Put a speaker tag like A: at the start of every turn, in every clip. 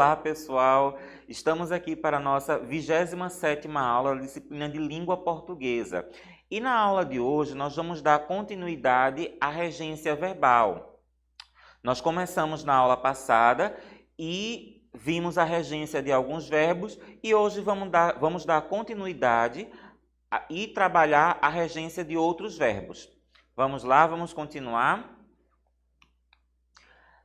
A: Olá, pessoal! Estamos aqui para a nossa 27ª aula da disciplina de Língua Portuguesa. E na aula de hoje nós vamos dar continuidade à regência verbal. Nós começamos na aula passada e vimos a regência de alguns verbos e hoje vamos dar continuidade e trabalhar a regência de outros verbos. Vamos lá, vamos continuar.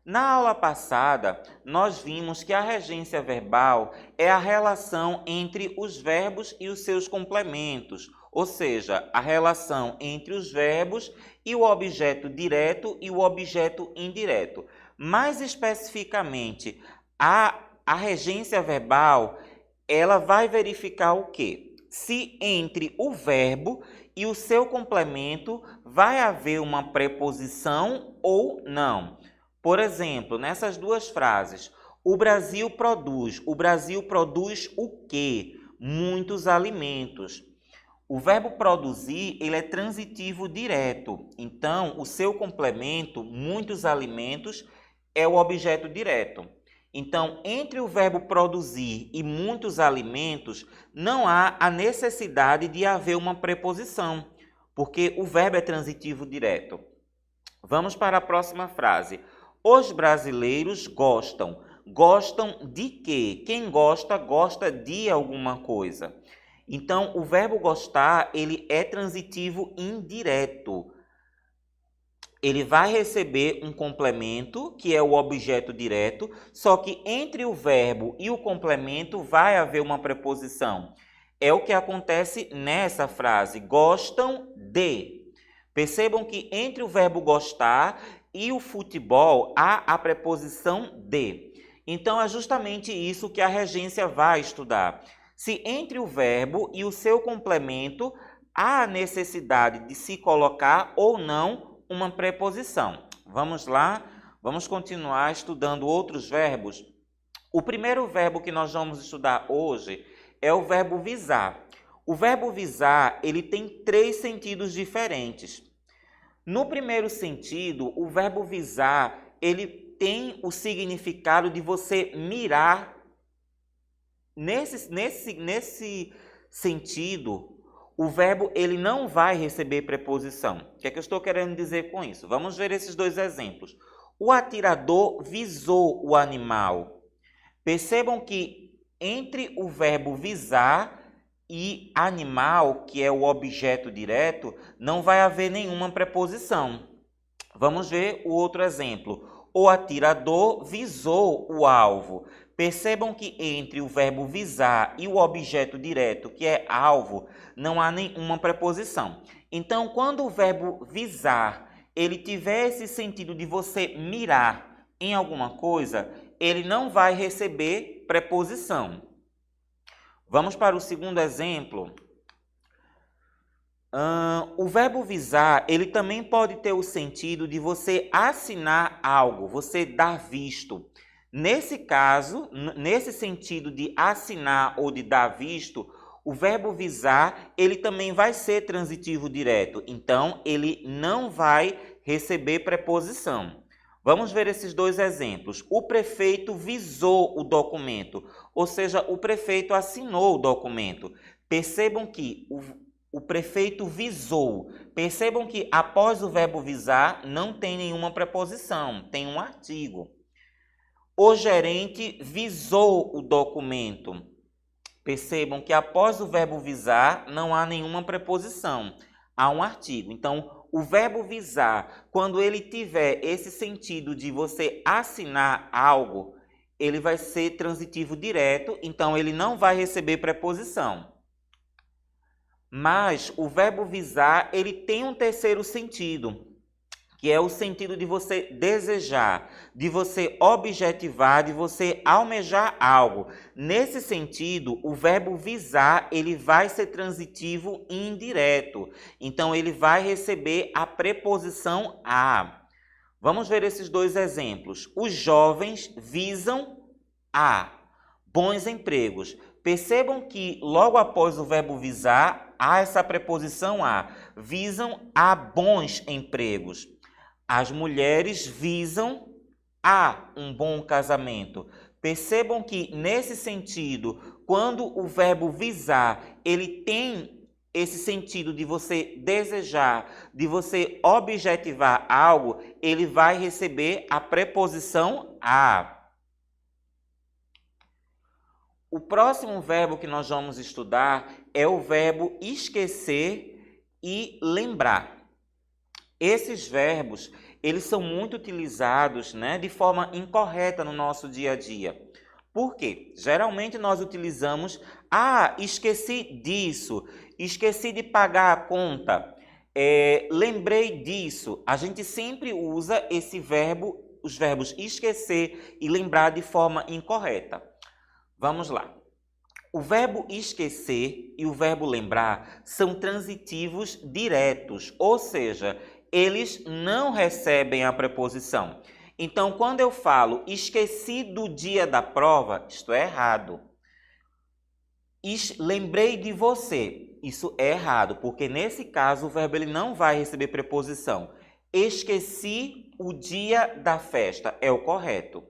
A: Na aula passada, nós vimos que a regência verbal é a relação entre os verbos e os seus complementos, ou seja, a relação entre os verbos e o objeto direto e o objeto indireto. Mais especificamente, a regência verbal, ela vai verificar o quê? Se entre o verbo e o seu complemento vai haver uma preposição ou não. Por exemplo, nessas duas frases, o Brasil produz o quê? Muitos alimentos. O verbo produzir, ele é transitivo direto. Então, o seu complemento, muitos alimentos, é o objeto direto. Então, entre o verbo produzir e muitos alimentos, não há a necessidade de haver uma preposição, porque o verbo é transitivo direto. Vamos para a próxima frase. Os brasileiros gostam. Gostam de quê? Quem gosta, gosta de alguma coisa. Então, o verbo gostar, ele é transitivo indireto. Ele vai receber um complemento, que é o objeto direto, só que entre o verbo e o complemento vai haver uma preposição. É o que acontece nessa frase. Gostam de. Percebam que entre o verbo gostar e o futebol há a preposição de. Então, é justamente isso que a regência vai estudar. Se entre o verbo e o seu complemento há a necessidade de se colocar ou não uma preposição. Vamos lá, vamos continuar estudando outros verbos. O primeiro verbo que nós vamos estudar hoje é o verbo visar. O verbo visar, ele tem 3 sentidos diferentes. No primeiro sentido, o verbo visar, ele tem o significado de você mirar. Nesse sentido, o verbo ele não vai receber preposição. O que é que eu estou querendo dizer com isso? Vamos ver esses 2 exemplos. O atirador visou o animal. Percebam que entre o verbo visar e animal, que é o objeto direto, não vai haver nenhuma preposição. Vamos ver o outro exemplo. O atirador visou o alvo. Percebam que entre o verbo visar e o objeto direto, que é alvo, não há nenhuma preposição. Então, quando o verbo visar, ele tiver esse sentido de você mirar em alguma coisa, ele não vai receber preposição. Vamos para o segundo exemplo. O verbo visar, ele também pode ter o sentido de você assinar algo, você dar visto. Nesse caso, nesse sentido de assinar ou de dar visto, o verbo visar, ele também vai ser transitivo direto. Então, ele não vai receber preposição. Vamos ver esses 2 exemplos. O prefeito visou o documento, ou seja, o prefeito assinou o documento. Percebam que o prefeito visou. Percebam que após o verbo visar não tem nenhuma preposição, tem um artigo. O gerente visou o documento. Percebam que após o verbo visar não há nenhuma preposição, há um artigo. Então, o verbo visar, quando ele tiver esse sentido de você assinar algo, ele vai ser transitivo direto, então ele não vai receber preposição. Mas o verbo visar, ele tem um terceiro sentido, que é o sentido de você desejar, de você objetivar, de você almejar algo. Nesse sentido, o verbo visar, ele vai ser transitivo indireto. Então, ele vai receber a preposição a. Vamos ver esses 2 exemplos. Os jovens visam a bons empregos. Percebam que logo após o verbo visar, há essa preposição a. Visam a bons empregos. As mulheres visam a um bom casamento. Percebam que, nesse sentido, quando o verbo visar, ele tem esse sentido de você desejar, de você objetivar algo, ele vai receber a preposição a. O próximo verbo que nós vamos estudar é o verbo esquecer e lembrar. Esses verbos, eles são muito utilizados, de forma incorreta no nosso dia a dia. Por quê? Geralmente nós utilizamos, esqueci disso, esqueci de pagar a conta, lembrei disso. A gente sempre usa esse verbo, os verbos esquecer e lembrar de forma incorreta. Vamos lá. O verbo esquecer e o verbo lembrar são transitivos diretos, ou seja, eles não recebem a preposição. Então, quando eu falo esqueci do dia da prova, isto é errado. Lembrei de você, isso é errado, porque nesse caso o verbo ele não vai receber preposição. Esqueci o dia da festa, é o correto.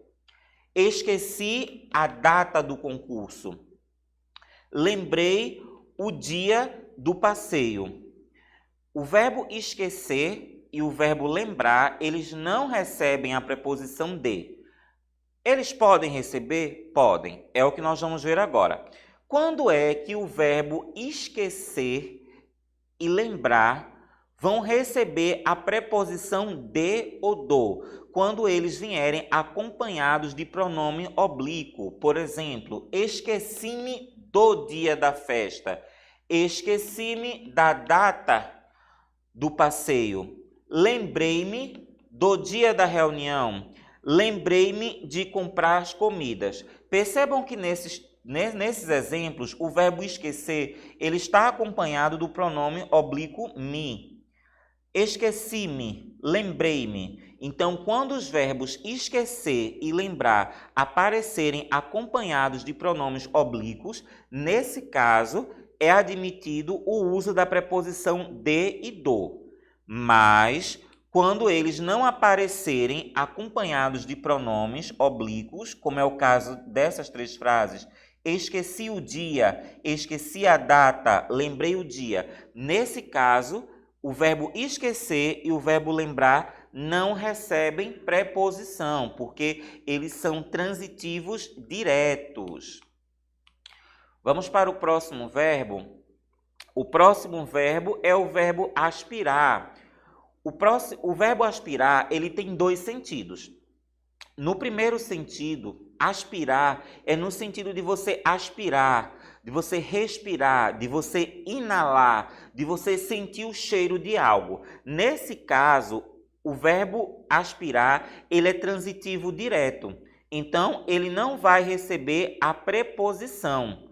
A: Esqueci a data do concurso. Lembrei o dia do passeio. O verbo esquecer e o verbo lembrar, eles não recebem a preposição de. Eles podem receber? Podem. É o que nós vamos ver agora. Quando é que o verbo esquecer e lembrar vão receber a preposição de ou do, quando eles vierem acompanhados de pronome oblíquo? Por exemplo, esqueci-me do dia da festa, esqueci-me da data do passeio, lembrei-me do dia da reunião, lembrei-me de comprar as comidas. Percebam que nesses exemplos, o verbo esquecer ele está acompanhado do pronome oblíquo me. Esqueci-me, lembrei-me. Então, quando os verbos esquecer e lembrar aparecerem acompanhados de pronomes oblíquos, nesse caso, é admitido o uso da preposição de e do. Mas, quando eles não aparecerem acompanhados de pronomes oblíquos, como é o caso dessas três frases, esqueci o dia, esqueci a data, lembrei o dia. Nesse caso, o verbo esquecer e o verbo lembrar não recebem preposição, porque eles são transitivos diretos. Vamos para o próximo verbo. O próximo verbo é o verbo aspirar. O verbo aspirar, ele tem dois sentidos. No primeiro sentido, aspirar é no sentido de você aspirar, de você respirar, de você inalar, de você sentir o cheiro de algo. Nesse caso, o verbo aspirar, ele é transitivo direto. Então, ele não vai receber a preposição.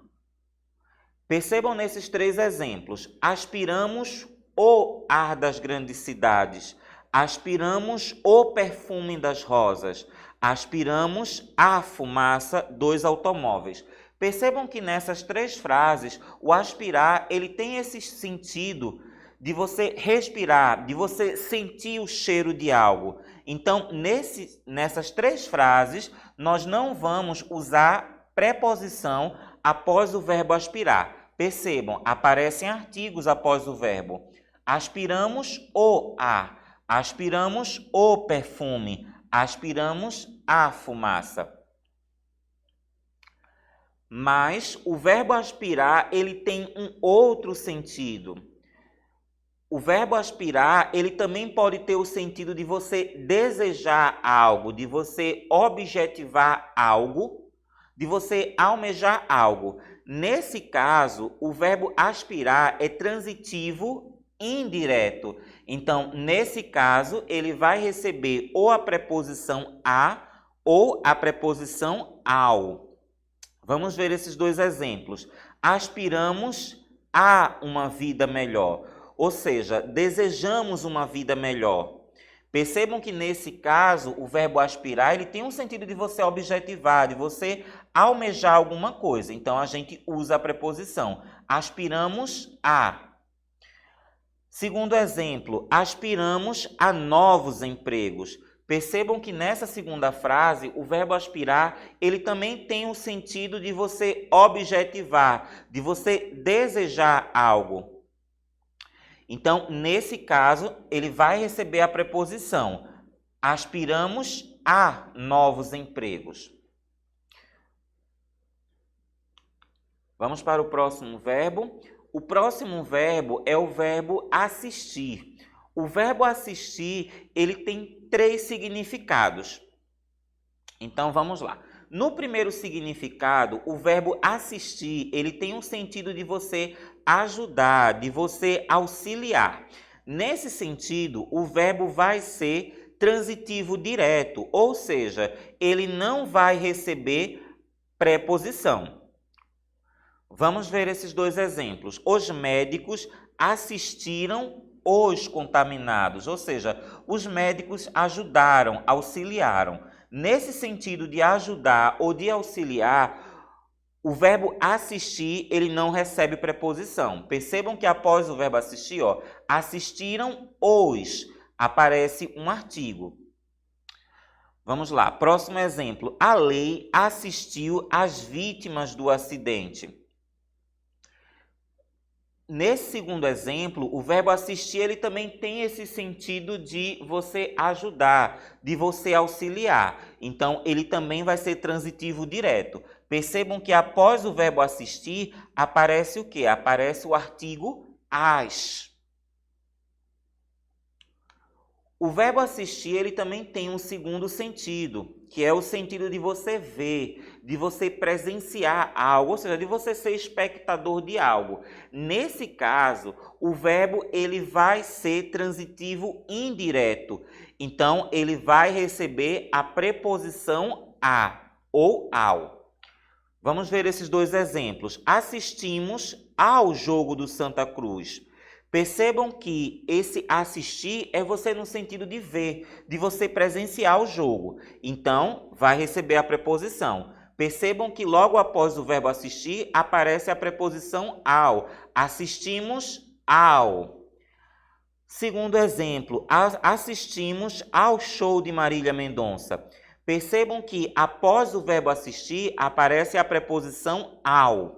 A: Percebam nesses três exemplos. Aspiramos o ar das grandes cidades. Aspiramos o perfume das rosas. Aspiramos a fumaça dos automóveis. Percebam que nessas três frases, o aspirar, ele tem esse sentido de você respirar, de você sentir o cheiro de algo. Então, nessas três frases, nós não vamos usar preposição após o verbo aspirar. Percebam, aparecem artigos após o verbo. Aspiramos o ar, aspiramos o perfume, aspiramos a fumaça. Mas o verbo aspirar, ele tem um outro sentido. O verbo aspirar, ele também pode ter o sentido de você desejar algo, de você objetivar algo, de você almejar algo. Nesse caso, o verbo aspirar é transitivo indireto. Então, nesse caso, ele vai receber ou a preposição a ou a preposição ao. Vamos ver esses dois exemplos. Aspiramos a uma vida melhor, ou seja, desejamos uma vida melhor. Percebam que nesse caso, o verbo aspirar, ele tem um sentido de você objetivar, de você almejar alguma coisa. Então, a gente usa a preposição. Aspiramos a. Segundo exemplo, aspiramos a novos empregos. Percebam que nessa segunda frase, o verbo aspirar, ele também tem o sentido de você objetivar, de você desejar algo. Então, nesse caso, ele vai receber a preposição. Aspiramos a novos empregos. Vamos para o próximo verbo. O próximo verbo é o verbo assistir. O verbo assistir, ele tem 3 significados. Então, vamos lá. No primeiro significado, o verbo assistir, ele tem um sentido de você ajudar, de você auxiliar. Nesse sentido, o verbo vai ser transitivo direto, ou seja, ele não vai receber preposição. Vamos ver esses 2 exemplos. Os médicos assistiram os contaminados, ou seja, os médicos ajudaram, auxiliaram. Nesse sentido de ajudar ou de auxiliar, o verbo assistir, ele não recebe preposição. Percebam que após o verbo assistir, assistiram os, aparece um artigo. Vamos lá, próximo exemplo. A lei assistiu às vítimas do acidente. Nesse segundo exemplo, o verbo assistir, ele também tem esse sentido de você ajudar, de você auxiliar. Então, ele também vai ser transitivo direto. Percebam que após o verbo assistir, aparece o quê? Aparece o artigo as. O verbo assistir, ele também tem um segundo sentido, que é o sentido de você ver, de você presenciar algo, ou seja, de você ser espectador de algo. Nesse caso, o verbo ele vai ser transitivo indireto. Então, ele vai receber a preposição a ou ao. Vamos ver esses 2 exemplos. Assistimos ao jogo do Santa Cruz. Percebam que esse assistir é você no sentido de ver, de você presenciar o jogo. Então, vai receber a preposição. Percebam que logo após o verbo assistir, aparece a preposição ao. Assistimos ao. Segundo exemplo, assistimos ao show de Marília Mendonça. Percebam que após o verbo assistir, aparece a preposição ao.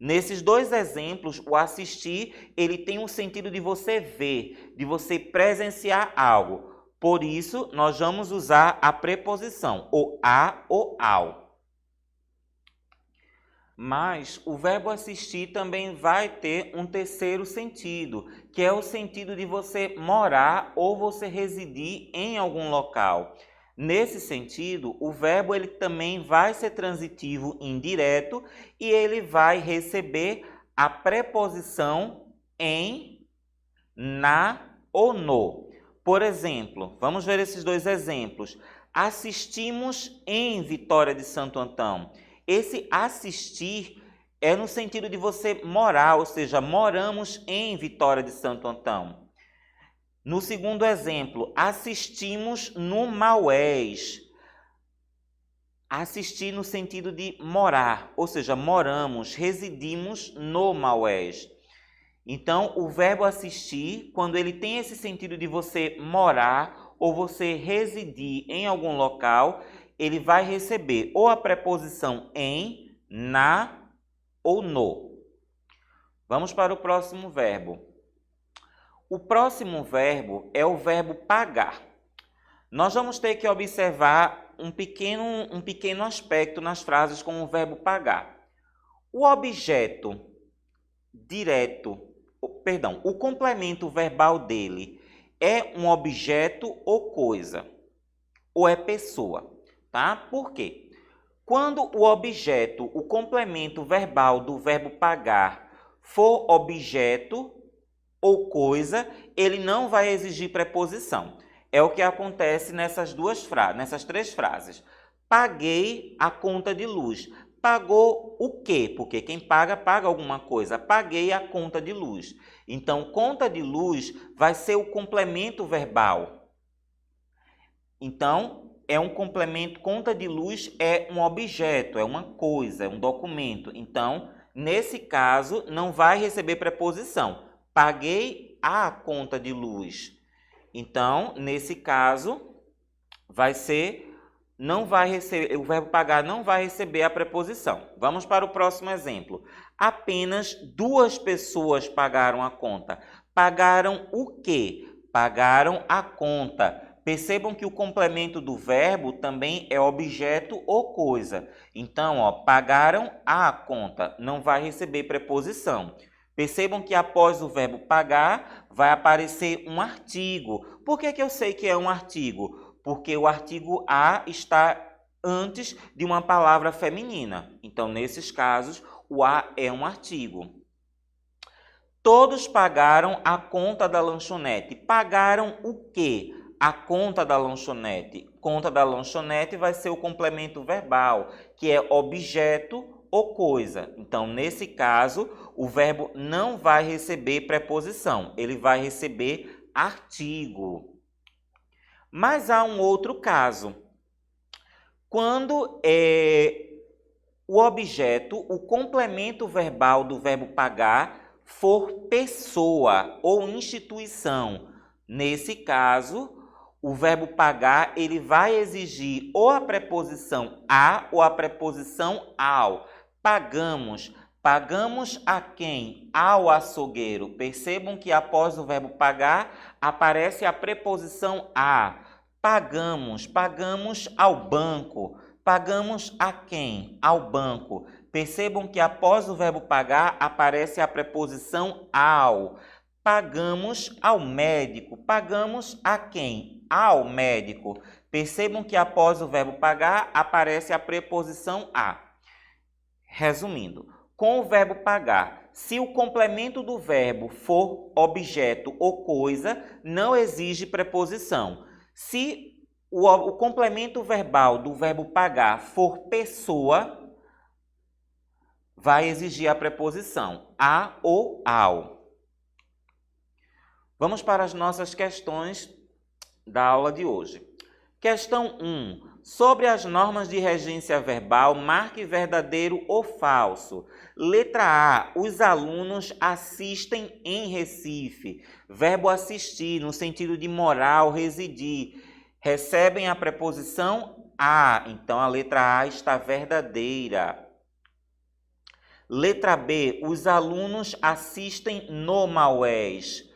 A: Nesses 2 exemplos, o assistir, ele tem um sentido de você ver, de você presenciar algo. Por isso, nós vamos usar a preposição, o a ou ao. Mas o verbo assistir também vai ter um terceiro sentido, que é o sentido de você morar ou você residir em algum local. Nesse sentido, o verbo ele também vai ser transitivo indireto e ele vai receber a preposição em, na ou no. Por exemplo, vamos ver esses 2 exemplos. Assistimos em Vitória de Santo Antão. Esse assistir é no sentido de você morar, ou seja, moramos em Vitória de Santo Antão. No segundo exemplo, assistimos no Maués. Assistir no sentido de morar, ou seja, moramos, residimos no Maués. Então, o verbo assistir, quando ele tem esse sentido de você morar ou você residir em algum local, ele vai receber ou a preposição em, na ou no. Vamos para o próximo verbo. O próximo verbo é o verbo pagar. Nós vamos ter que observar um pequeno aspecto nas frases com o verbo pagar. O objeto direto, o complemento verbal dele é um objeto ou coisa, ou é pessoa, tá? Por quê? Quando o objeto, o complemento verbal do verbo pagar for objeto ou coisa, ele não vai exigir preposição. É o que acontece nessas 3 frases. Paguei a conta de luz. Pagou o quê? Porque quem paga, paga alguma coisa. Paguei a conta de luz. Então, conta de luz vai ser o complemento verbal. Então, é um complemento, conta de luz é um objeto, é uma coisa, é um documento. Então, nesse caso, não vai receber preposição. Paguei a conta de luz. Então, nesse caso, vai ser, não vai receber, o verbo pagar não vai receber a preposição. Vamos para o próximo exemplo. Apenas 2 pessoas pagaram a conta. Pagaram o quê? Pagaram a conta. Percebam que o complemento do verbo também é objeto ou coisa. Então, pagaram a conta, não vai receber preposição. Percebam que após o verbo pagar, vai aparecer um artigo. Por que eu sei que é um artigo? Porque o artigo a está antes de uma palavra feminina. Então, nesses casos, o a é um artigo. Todos pagaram a conta da lanchonete. Pagaram o quê? A conta da lanchonete. Conta da lanchonete vai ser o complemento verbal, que é objeto ou coisa. Então, nesse caso, o verbo não vai receber preposição, ele vai receber artigo. Mas há um outro caso. Quando o objeto, o complemento verbal do verbo pagar, for pessoa ou instituição. Nesse caso, o verbo pagar, ele vai exigir ou a preposição a ou a preposição ao. Pagamos. Pagamos a quem? Ao açougueiro. Percebam que após o verbo pagar, aparece a preposição a. Pagamos. Pagamos ao banco. Pagamos a quem? Ao banco. Percebam que após o verbo pagar, aparece a preposição ao. Pagamos ao médico. Pagamos a quem? Ao médico. Percebam que após o verbo pagar, aparece a preposição a. Resumindo, com o verbo pagar, se o complemento do verbo for objeto ou coisa, não exige preposição. Se o complemento verbal do verbo pagar for pessoa, vai exigir a preposição a ou ao. Vamos para as nossas questões da aula de hoje. Questão 1. Sobre as normas de regência verbal, marque verdadeiro ou falso. Letra A. Os alunos assistem em Recife. Verbo assistir, no sentido de morar ou residir. Recebem a preposição a. Então, a letra A está verdadeira. Letra B. Os alunos assistem no Maués.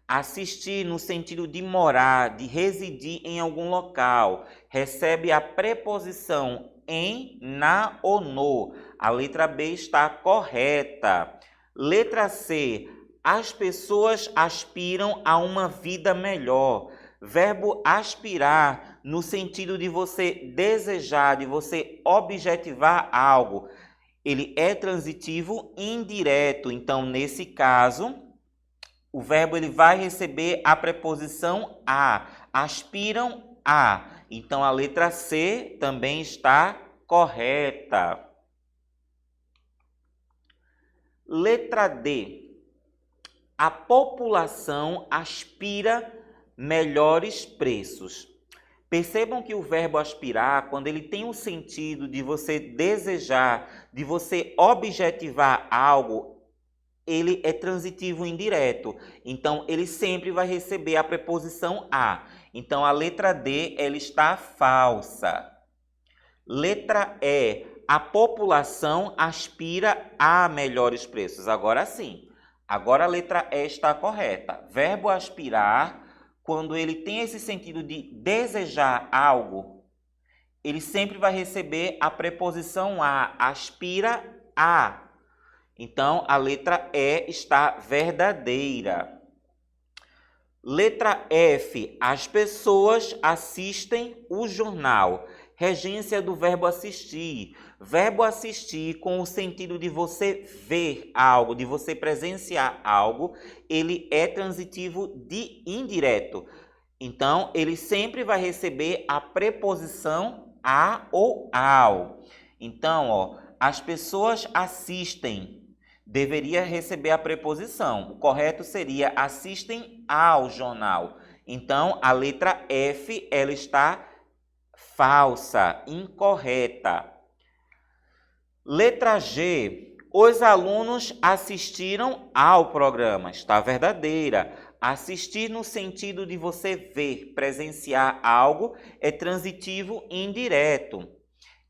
A: Assistir no sentido de morar, de residir em algum local. Recebe a preposição em, na ou no. A letra B está correta. Letra C. As pessoas aspiram a uma vida melhor. Verbo aspirar, no sentido de você desejar, de você objetivar algo. Ele é transitivo indireto. Então, nesse caso, o verbo ele vai receber a preposição a. Aspiram a. Então, a letra C também está correta. Letra D. A população aspira melhores preços. Percebam que o verbo aspirar, quando ele tem o sentido de você desejar, de você objetivar algo, ele é transitivo indireto. Então, ele sempre vai receber a preposição a. Então, a letra D, ela está falsa. Letra E. A população aspira a melhores preços. Agora sim. Agora a letra E está correta. Verbo aspirar, quando ele tem esse sentido de desejar algo, ele sempre vai receber a preposição a. Aspira a. Então, a letra E está verdadeira. Letra F. As pessoas assistem o jornal. Regência do verbo assistir. Verbo assistir com o sentido de você ver algo, de você presenciar algo, ele é transitivo de indireto. Então, ele sempre vai receber a preposição a ou ao. Então, as pessoas assistem. Deveria receber a preposição. O correto seria assistem ao jornal. Então, a letra F, ela está falsa, incorreta. Letra G. Os alunos assistiram ao programa. Está verdadeira. Assistir no sentido de você ver, presenciar algo, é transitivo indireto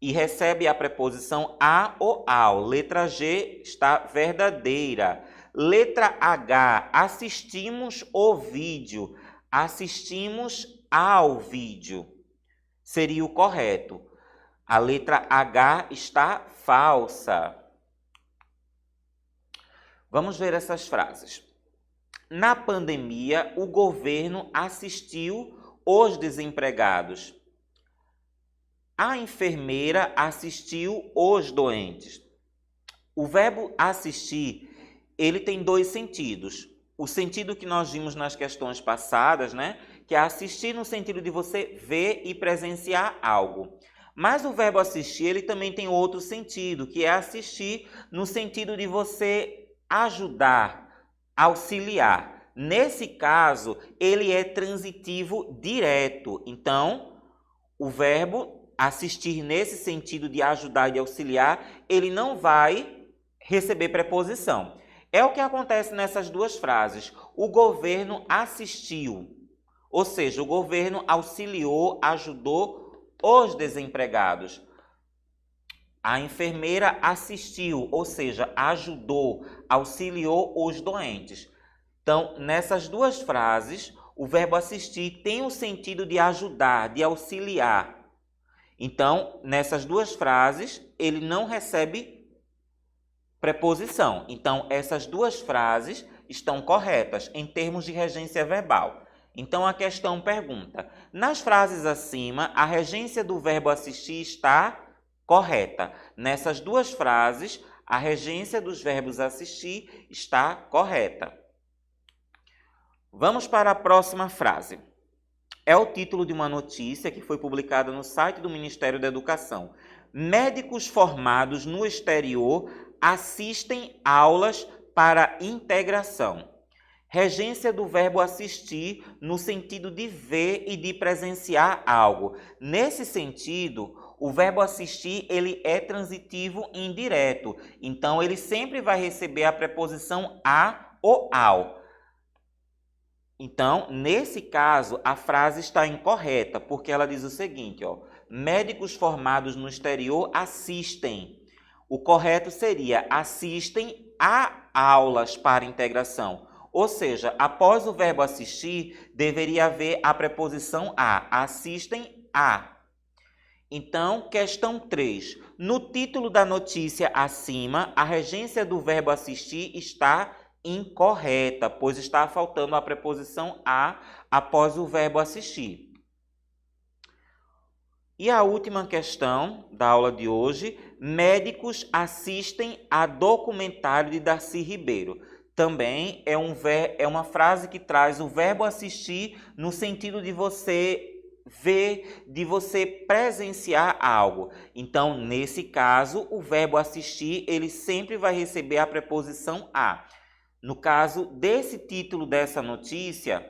A: e recebe a preposição a ou ao. Letra G está verdadeira. Letra H, assistimos o vídeo. Assistimos ao vídeo. Seria o correto. A letra H está falsa. Vamos ver essas frases. Na pandemia, o governo assistiu os desempregados. A enfermeira assistiu os doentes. O verbo assistir, ele tem dois sentidos. O sentido que nós vimos nas questões passadas, né? Que é assistir no sentido de você ver e presenciar algo. Mas o verbo assistir, ele também tem outro sentido, que é assistir no sentido de você ajudar, auxiliar. Nesse caso, ele é transitivo direto. Então, o verbo assistir nesse sentido de ajudar e de auxiliar, ele não vai receber preposição. É o que acontece nessas duas frases. O governo assistiu, ou seja, o governo auxiliou, ajudou os desempregados. A enfermeira assistiu, ou seja, ajudou, auxiliou os doentes. Então, nessas duas frases, o verbo assistir tem o sentido de ajudar, de auxiliar. Então, nessas duas frases, ele não recebe preposição. Então, essas duas frases estão corretas em termos de regência verbal. Então, a questão pergunta: nas frases acima, a regência do verbo assistir está correta. Nessas duas frases, a regência dos verbos assistir está correta. Vamos para a próxima frase. É o título de uma notícia que foi publicada no site do Ministério da Educação. Médicos formados no exterior assistem aulas para integração. Regência do verbo assistir no sentido de ver e de presenciar algo. Nesse sentido, o verbo assistir ele é transitivo indireto. Então, ele sempre vai receber a preposição a ou ao. Então, nesse caso, a frase está incorreta, porque ela diz o seguinte, ó: médicos formados no exterior assistem. O correto seria assistem a aulas para integração. Ou seja, após o verbo assistir, deveria haver a preposição a. Assistem a. Então, questão 3. No título da notícia acima, a regência do verbo assistir está incorreta, pois está faltando a preposição a após o verbo assistir. E a última questão da aula de hoje: médicos assistem a documentário de Darcy Ribeiro. Também é uma frase que traz o verbo assistir no sentido de você ver, de você presenciar algo. Então, nesse caso, o verbo assistir, ele sempre vai receber a preposição a. No caso desse título dessa notícia,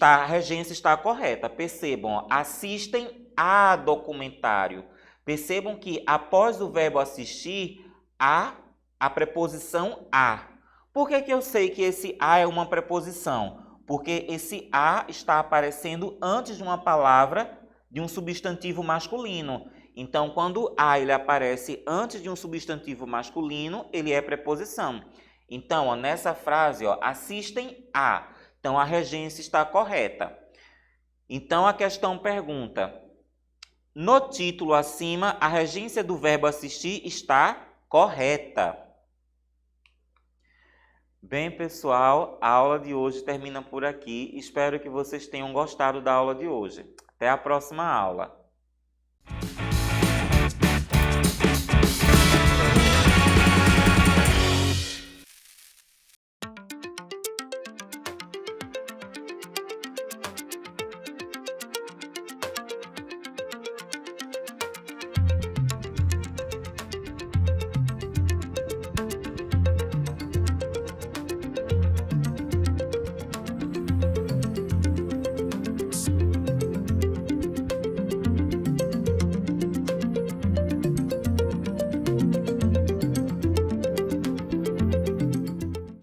A: a regência está correta. Percebam, assistem a documentário. Percebam que após o verbo assistir, há a preposição a. Por que eu sei que esse a é uma preposição? Porque esse a está aparecendo antes de uma palavra de um substantivo masculino. Então, quando a ele aparece antes de um substantivo masculino, ele é preposição. Então, ó, nessa frase, ó, assistem a. Então, a regência está correta. Então, a questão pergunta: no título acima, a regência do verbo assistir está correta. Bem, pessoal, a aula de hoje termina por aqui. Espero que vocês tenham gostado da aula de hoje. Até a próxima aula.